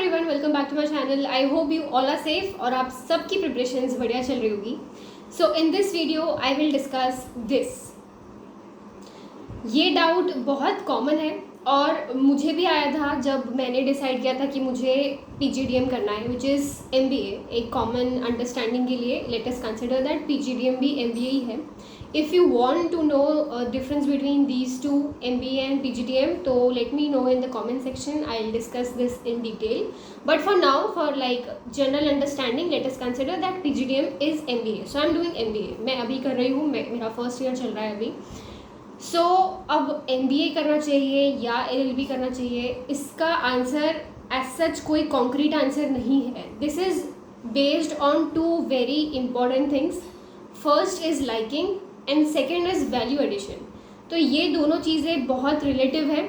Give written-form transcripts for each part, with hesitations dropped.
Everyone, welcome back to my channel. I hope you all are safe और आप सबकी preparations बढ़िया चल रही होगी। So in this video I will discuss this. ये डाउट बहुत कॉमन है और मुझे भी आया था जब मैंने डिसाइड किया था कि मुझे PGDM करना है, विच इज़ MBA। एक कॉमन अंडरस्टैंडिंग के लिए let us consider that PGDM भी MBA ही है। If you want to know difference between these two, MBA and PGDM, so let me know in the comment section. I'll discuss this in detail. But for now, for like general understanding, let us consider that PGDM is MBA. So I'm doing MBA. मैं अभी कर रही हूँ, मेरा first year चल रहा है अभी। So अब MBA करना चाहिए या LLB करना चाहिए, इसका आंसर as such कोई concrete आंसर नहीं है. This is based on two very important things. First is liking and second is value addition. तो ये दोनों चीज़ें बहुत रिलेटिव है।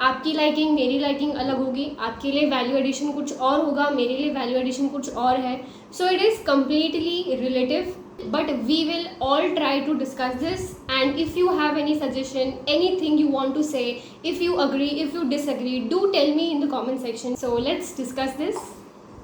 आपकी लाइकिंग मेरी लाइकिंग अलग होगी, आपके लिए वैल्यू एडिशन कुछ और होगा, मेरे लिए वैल्यू एडिशन कुछ और है। So it is completely relative, but we will all try to discuss this. And if you have any suggestion, anything you want to say, if you agree, if you disagree, do tell me in the comment section. So let's discuss this.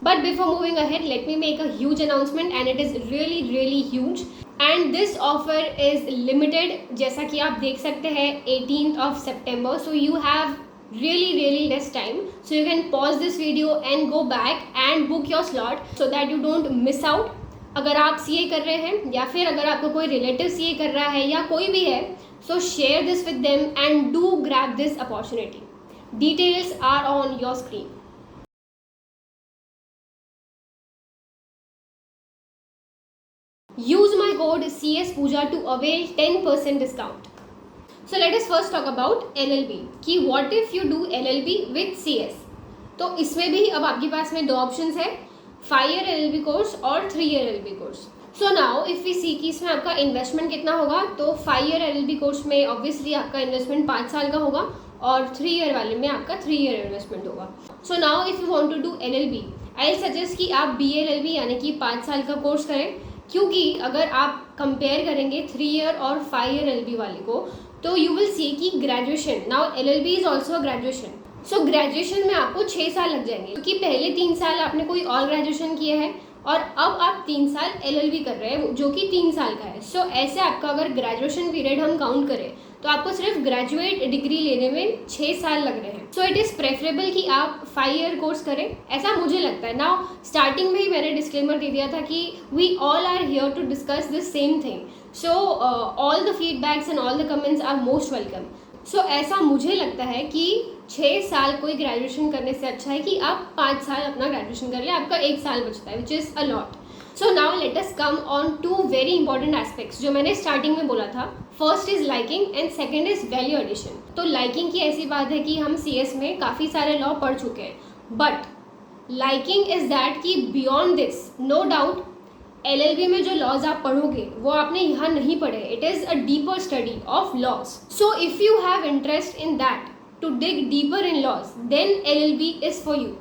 But before moving ahead, let me make a huge announcement, and it is really huge. And this offer is limited, जैसा कि आप देख सकते हैं 18th of September. So you have really less time. So you can pause this video and go back and book your slot so that you don't miss out. अगर आप CA कर रहे हैं या फिर अगर आपका कोई रिलेटिव CA कर रहा है या कोई भी है, so share this with them and do grab this opportunity. Details are on your screen. Use my code CS Pooja to avail 10% discount. So let us first talk about LLB कि what if you do LLB with CS। तो इसमें भी अब आपके पास में दो options है, 5-year LLB course और 3-year LLB course. So now if we see कि इसमें आपका इन्वेस्टमेंट कितना होगा, तो 5-year LLB कोर्स में ऑब्वियसली आपका इन्वेस्टमेंट 5 साल का होगा और 3-year वाले में आपका 3-year इन्वेस्टमेंट होगा। So now if you want to do LLB, I suggest कि आप BLLB यानी कि 5 साल का कोर्स करें, क्योंकि अगर आप कंपेयर करेंगे 3-year और 5-year LLB वाले को, तो यू विल सी कि graduation, now LLB is also graduation. So graduation में आपको 6 साल लग जाएंगे, क्योंकि पहले 3 साल आपने कोई और ग्रेजुएशन किया है और अब आप 3 साल LLB कर रहे हैं जो कि 3 साल का है। सो ऐसे आपका अगर ग्रेजुएशन पीरियड हम काउंट करें तो आपको सिर्फ ग्रेजुएट डिग्री लेने में 6 साल लग रहे हैं। सो इट इज़ प्रेफरेबल कि आप 5-year कोर्स करें, ऐसा मुझे लगता है। नाउ स्टार्टिंग में ही मैंने डिस्क्लेमर दे दिया था कि we all are here to discuss this same thing. So all the feedbacks and all the comments are most welcome. So ऐसा मुझे लगता है कि 6 साल कोई ग्रेजुएशन करने से अच्छा है कि आप 5 साल अपना ग्रेजुएशन कर लें, आपका 1 साल बचता है, which is a lot. So now let us come on 2 very important aspects जो मैंने स्टार्टिंग में बोला था। First is liking and second is value addition. तो लाइकिंग की ऐसी बात है कि हम CS में काफ़ी सारे लॉ पढ़ चुके हैं, बट लाइकिंग इज दैट कि beyond this no doubt LLB में जो लॉज आप पढ़ोगे वो आपने यहाँ नहीं पढ़े। It is a deeper study of laws. So if you have interest in that to dig deeper in laws, then LLB is for you.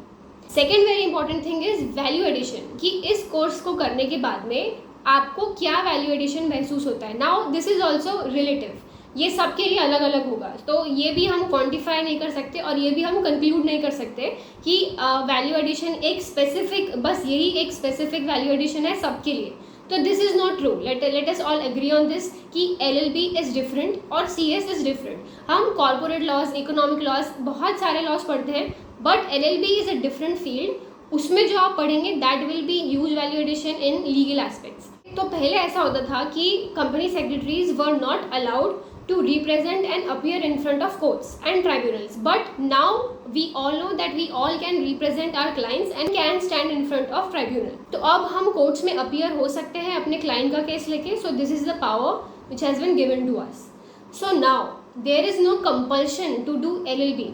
Second very important thing is value addition, कि इस course को करने के बाद में आपको क्या value addition महसूस होता है। Now this is also relative, ये सबके लिए अलग अलग होगा, तो ये भी हम क्वांटिफाई नहीं कर सकते और ये भी हम कंक्लूड नहीं कर सकते कि वैल्यू एडिशन एक स्पेसिफिक, बस यही एक स्पेसिफिक वैल्यू एडिशन है सबके लिए। तो this is not true. Let us all agree on this कि LLB इज़ डिफरेंट और CS इज़ डिफरेंट। हम कॉर्पोरेट लॉज, इकोनॉमिक लॉज, बहुत सारे लॉज पढ़ते हैं, but LLB is a different field. उसमें जो आप पढ़ेंगे that will be huge value addition in legal aspects. तो पहले ऐसा होता था कि company secretaries were not allowed to represent and appear in front of courts and tribunals, but now we all know that we all can represent our clients and can stand in front of tribunal. तो अब हम courts में appear हो सकते हैं अपने client का case लेके। So this is the power which has been given to us. So now there is no compulsion to do LLB।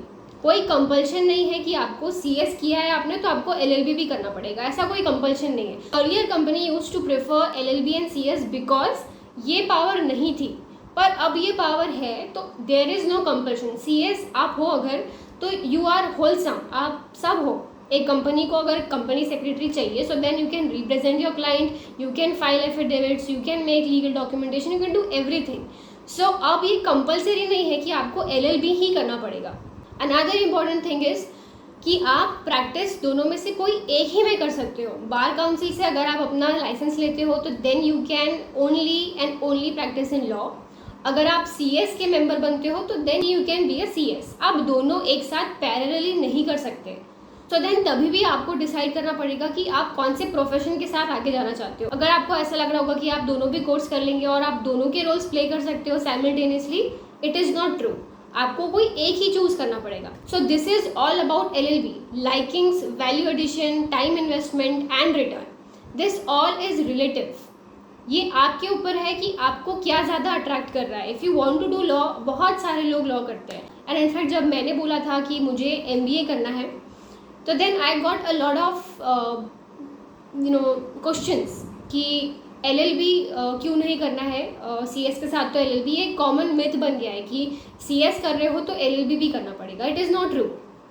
कोई कंपल्शन नहीं है कि आपको CS किया है आपने तो आपको LLB भी करना पड़ेगा, ऐसा कोई कंपल्शन नहीं है। Earlier company used to prefer LLB and CS because ये पावर नहीं थी, पर अब ये पावर है, तो there is no compulsion. CS आप हो अगर, तो यू आर होलसम, आप सब हो। एक कंपनी को अगर कंपनी सेक्रेटरी चाहिए, so then you can represent your client, you can file affidavits, you can make legal documentation, you can do everything. So अब ये कंपल्सरी नहीं है कि आपको LLB ही करना पड़ेगा। अनदर इम्पॉर्टेंट थिंग इज कि आप प्रैक्टिस दोनों में से कोई एक ही में कर सकते हो। बार काउंसिल से अगर आप अपना लाइसेंस लेते हो तो then you can only and only practice in law. अगर आप CS के मेंबर बनते हो तो then you can be a CS। आप दोनों एक साथ पैरेलली नहीं कर सकते। तो देन तभी भी आपको डिसाइड करना पड़ेगा कि आप कौन से प्रोफेशन के साथ आगे जाना चाहते हो। अगर आपको ऐसा लग रहा होगा कि आप दोनों भी कोर्स कर लेंगे और आप दोनों के रोल्स प्ले कर सकते हो simultaneously, it is not true. आपको कोई एक ही चूज करना पड़ेगा। So this is all about LLB, likings, value addition, time investment and return. This all is relative. ये आपके ऊपर है कि आपको क्या ज़्यादा अट्रैक्ट कर रहा है। If you want to do law, बहुत सारे लोग लॉ करते हैं। एंड इनफैक्ट जब मैंने बोला था कि मुझे MBA करना है तो then I got a lot of questions कि LLB क्यों नहीं करना है, CS के साथ तो LLB एक कॉमन मिथ बन गया है कि CS कर रहे हो तो LLB भी करना पड़ेगा। It is not true.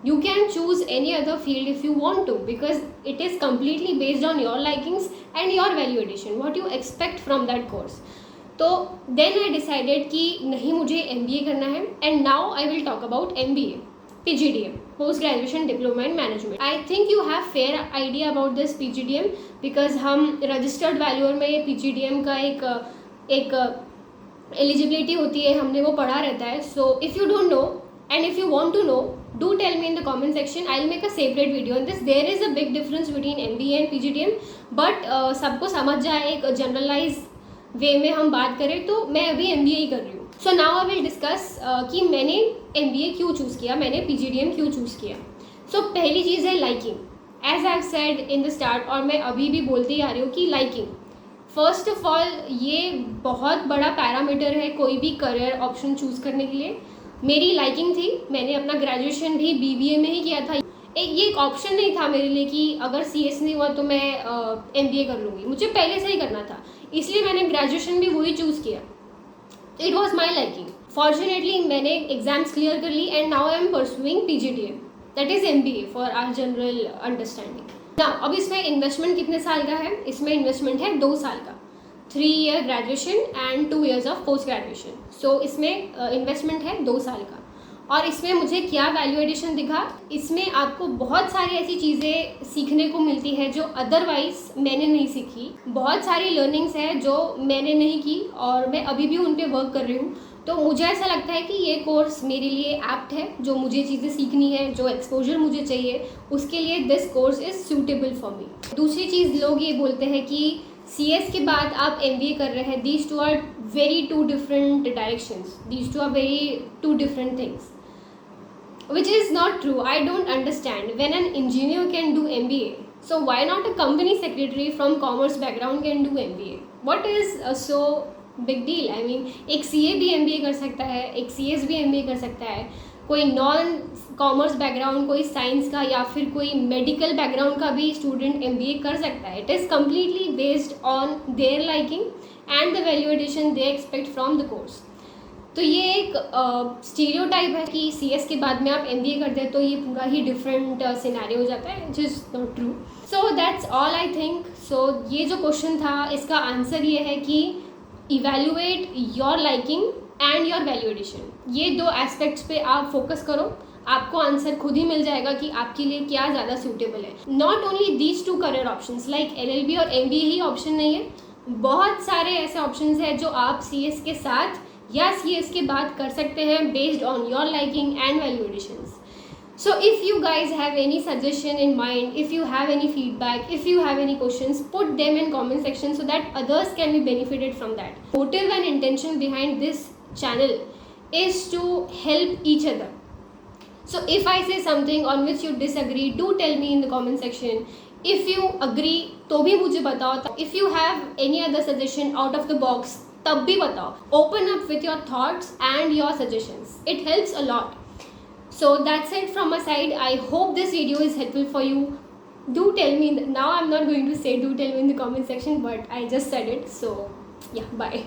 You can choose any other field if you want to, because it is completely based on your likings and your value addition, what you expect from that course. तो then I decided कि नहीं, मुझे MBA करना है। and now I will talk about MBA, PGDM, Post Graduation Diploma in Management. I think you have fair idea about this PGDM because हम registered valuer में PGDM का एक एलिजिबिलिटी होती है, हमने वो पढ़ा रहता है। So if you don't know and if you want to know, do tell me in the comment section. I'll make a separate video on this. There is a big difference between MBA and PGDM, but सबको समझ जाए एक generalise वे में हम बात करें तो मैं अभी MBA ही कर रही हूँ। So now I will discuss कि मैंने MBA क्यों चूज़ किया, मैंने PGDM क्यों चूज़ किया। सो पहली चीज़ है liking. As I have said in the start, और मैं अभी भी बोलती आ रही हूँ कि लाइकिंग फर्स्ट ऑफ ऑल ये बहुत बड़ा पैरामीटर है कोई भी करियर ऑप्शन चूज़ करने के लिए। मेरी लाइकिंग थी, मैंने अपना ग्रेजुएशन भी BBA में ही किया था। ये एक ऑप्शन नहीं था मेरे लिए कि अगर CS नहीं हुआ तो मैं MBA कर लूँगी, मुझे पहले से ही करना था, इसलिए मैंने ग्रेजुएशन भी वही चूज़ किया। It was my liking. Fortunately मैंने एग्जाम्स क्लियर कर ली and now I am pursuing PGDM, that is MBA for our general understanding. ना अब इसमें इन्वेस्टमेंट कितने साल का है? इसमें इन्वेस्टमेंट है 2 साल का, 3 year graduation and 2 years of post graduation. So इसमें इन्वेस्टमेंट है 2 साल का। और इसमें मुझे क्या वैल्यू एडिशन दिखा, इसमें आपको बहुत सारी ऐसी चीज़ें सीखने को मिलती है जो अदरवाइज मैंने नहीं सीखी। बहुत सारी लर्निंग्स है जो मैंने नहीं की और मैं अभी भी उन पर वर्क कर रही हूँ। तो मुझे ऐसा लगता है कि ये कोर्स मेरे लिए एप्ट है। जो मुझे चीज़ें सीखनी है, जो एक्सपोजर मुझे चाहिए, उसके लिए this course is suitable for me. दूसरी चीज़, लोग ये बोलते हैं कि CS के बाद आप MBA कर रहे हैं, these two are very two different directions, these two are very two different things, which is not true. I don't understand. When an engineer can do MBA, so why not a company secretary from commerce background can do MBA? What is so big deal? I mean, एक CA भी MBA कर सकता है, एक CS भी MBA कर सकता है, कोई नॉन कॉमर्स बैकग्राउंड, कोई साइंस का या फिर कोई मेडिकल बैकग्राउंड का भी स्टूडेंट MBA कर सकता है। It is completely based on their liking and the value addition they expect from the course. तो ये एक स्टीरियोटाइप है कि CS के बाद में आप MBA करते हैं तो ये पूरा ही डिफरेंट सिनेरियो हो जाता है, which is not true. So that's all I think. So ये जो क्वेश्चन था इसका आंसर ये है कि evaluate your liking and your value addition. ये 2 एस्पेक्ट्स पे आप फोकस करो, आपको आंसर खुद ही मिल जाएगा कि आपके लिए क्या ज़्यादा सूटेबल है। Not only these 2 career options like LLB और MBA ही ऑप्शन नहीं है, बहुत सारे ऐसे ऑप्शंस हैं जो आप CS के साथ या CS के बाद कर सकते हैं based on your liking and value additions. So if you guys have any suggestion in mind, if you have any feedback, if you have any questions, put them in comment section so that others can be benefited from that. Motive and intention behind this channel is to help each other. So if I say something on which you disagree, do tell me in the comment section. If you agree, तो भी मुझे बताओ। If you have any other suggestion out of the box, तब भी बताओ। Open up with your thoughts and your suggestions. It helps a lot. So that's it from my side. I hope this video is helpful for you. Do tell me. Now I'm not going to say do tell me in the comment section, but I just said it. So yeah, bye.